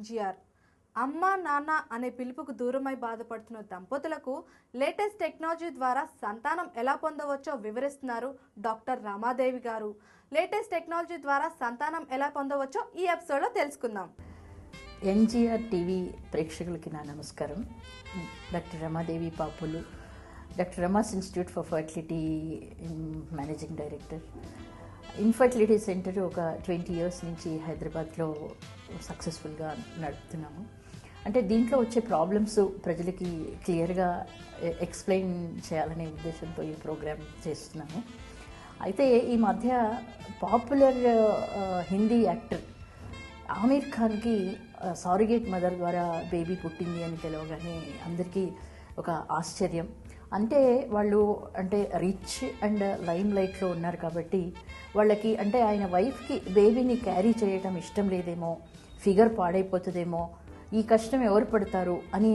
ఎంజీఆర్. అమ్మ నాన్న అనే పిలుపుకు దూరమై బాధపడుతున్న దంపతులకు లేటెస్ట్ టెక్నాలజీ ద్వారా సంతానం ఎలా పొందవచ్చో వివరిస్తున్నారు డాక్టర్ రమాదేవి గారు. లేటెస్ట్ టెక్నాలజీ ద్వారా సంతానం ఎలా పొందవచ్చో ఈ ఎపిసోడ్లో తెలుసుకుందాం. ఎంజీఆర్ టీవీ ప్రేక్షకులకి నా నమస్కారం. డాక్టర్ రమాదేవి పాపులు, doctor Rama's institute for fertility managing director. Infertility centre ఒక 20 years నుంచి హైదరాబాద్లో సక్సెస్ఫుల్గా నడుపుతున్నాము. అంటే దీంట్లో వచ్చే ప్రాబ్లమ్స్ ప్రజలకి క్లియర్గా ఎక్స్ప్లెయిన్ చేయాలనే ఉద్దేశంతో ఈ ప్రోగ్రామ్ చేస్తున్నాము. అయితే ఈ మధ్య పాపులర్ హిందీ యాక్టర్ ఆమీర్ ఖాన్కి సారిగేట్ మదర్ ద్వారా బేబీ పుట్టింది అని తెలవగానే అందరికీ ఒక ఆశ్చర్యం. అంటే వాళ్ళు రిచ్ అండ్ లైమ్ లైట్లో ఉన్నారు కాబట్టి వాళ్ళకి ఆయన వైఫ్కి బేబీని క్యారీ చేయడం ఇష్టం లేదేమో, ఫిగర్ పాడైపోతుందేమో, ఈ కష్టం ఎవరు పడతారు అని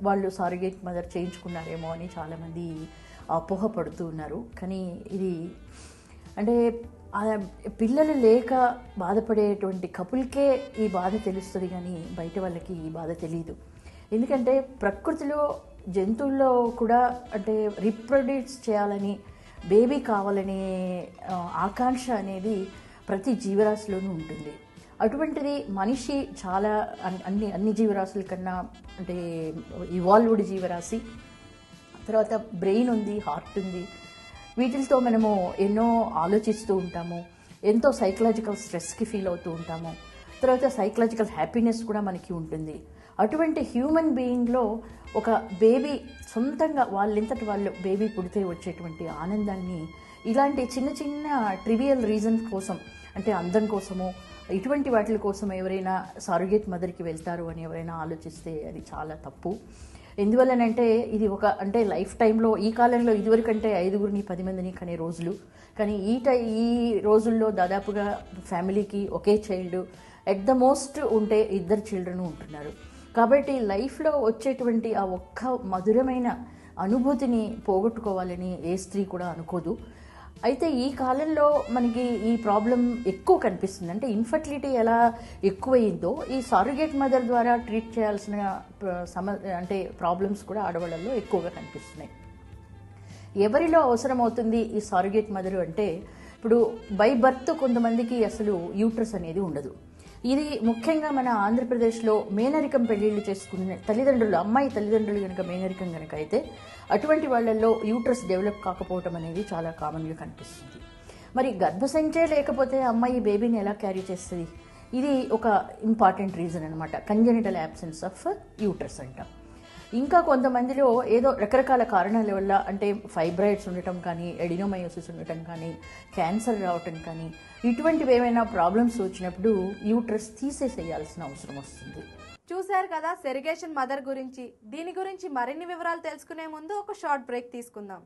వాళ్ళు సారిగేట్ మదర్ చేయించుకున్నారేమో అని చాలామంది అపోహపడుతూ ఉన్నారు. కానీ ఇది పిల్లలు లేక బాధపడేటువంటి కపుల్కే ఈ బాధ తెలుస్తుంది, కానీ బయట వాళ్ళకి ఈ బాధ తెలియదు. ఎందుకంటే ప్రకృతిలో జంతువుల్లో కూడా రీప్రొడ్యూస్ చేయాలని, బేబీ కావాలనే ఆకాంక్ష అనేది ప్రతి జీవరాశిలోనూ ఉంటుంది. అటువంటిది మనిషి చాలా అన్ని జీవరాశుల కన్నా ఇవాల్వ్డ్ జీవరాశి. తర్వాత బ్రెయిన్ ఉంది, హార్ట్ ఉంది. వీటితో మనము ఎన్నో ఆలోచిస్తూ ఉంటాము, ఎంతో సైకలాజికల్ స్ట్రెస్కి ఫీల్ అవుతూ ఉంటాము. తర్వాత సైకలాజికల్ హ్యాపీనెస్ కూడా మనకి ఉంటుంది. అటువంటి హ్యూమన్ బీయింగ్లో ఒక బేబీ సొంతంగా వాళ్ళెంతటి వాళ్ళు బేబీ పుడితే వచ్చేటువంటి ఆనందాన్ని ఇలాంటి చిన్న చిన్న ట్రివియల్ రీజన్స్ కోసం, అందం కోసమో ఇటువంటి వాటి కోసం ఎవరైనా సారిగేట్ మదర్కి వెళ్తారు అని ఎవరైనా ఆలోచిస్తే అది చాలా తప్పు. ఎందువల్లనంటే ఇది ఒక లైఫ్ టైంలో ఈ కాలంలో ఇదివరకంటే 5గురిని 10 మందిని కనే రోజులు. కానీ ఈ రోజుల్లో దాదాపుగా ఫ్యామిలీకి ఒకే చైల్డ్, ఎట్ ద మోస్ట్ ఉంటే 2 చిల్డ్రన్ ఉంటున్నారు. కాబట్టి లైఫ్లో వచ్చేటువంటి ఆ ఒక్క మధురమైన అనుభూతిని పోగొట్టుకోవాలని ఏ స్త్రీ కూడా అనుకోదు. అయితే ఈ కాలంలో మనకి ఈ ప్రాబ్లం ఎక్కువ కనిపిస్తుంది. ఇన్ఫర్టిలిటీ ఎలా ఎక్కువయిందో ఈ సారిగేట్ మదర్ ద్వారా ట్రీట్ చేయాల్సిన ప్రాబ్లమ్స్ కూడా ఆడవాళ్ళల్లో ఎక్కువగా కనిపిస్తున్నాయి. ఎవరిలో అవసరం అవుతుంది ఈ సారిగేట్ మదర్ ఇప్పుడు బై బర్త్ కొంతమందికి అసలు యూట్రస్ అనేది ఉండదు. ఇది ముఖ్యంగా మన ఆంధ్రప్రదేశ్లో మేనరికం పెళ్లిళ్ళు చేసుకునే తల్లిదండ్రులు, అమ్మాయి తల్లిదండ్రులు కనుక మేనరికం కనుక అయితే అటువంటి వాళ్ళల్లో యూట్రస్ డెవలప్ కాకపోవటం అనేది చాలా కామన్గా కనిపిస్తుంది. మరి గర్భసంచే లేకపోతే అమ్మాయి బేబీని ఎలా క్యారీ చేస్తుంది? ఇది ఒక ఇంపార్టెంట్ రీజన్ అనమాట, కంజెనిటల్ యాబ్సెన్స్ ఆఫ్ యూట్రస్ అంటాం. ఇంకా కొంతమందిలో ఏదో రకరకాల కారణాల వల్ల ఫైబ్రాయిడ్స్ ఉండటం కానీ, ఎడినోమయోసిస్ ఉండటం కానీ, క్యాన్సర్ రావటం కానీ, ఇటువంటివి ఏమైనా ప్రాబ్లమ్స్ వచ్చినప్పుడు యూట్రస్ తీసేసేయాల్సిన అవసరం వస్తుంది. చూశారు కదా సెరిగేషన్ మదర్ గురించి. దీని గురించి మరిన్ని వివరాలు తెలుసుకునే ముందు ఒక షార్ట్ బ్రేక్ తీసుకుందాం.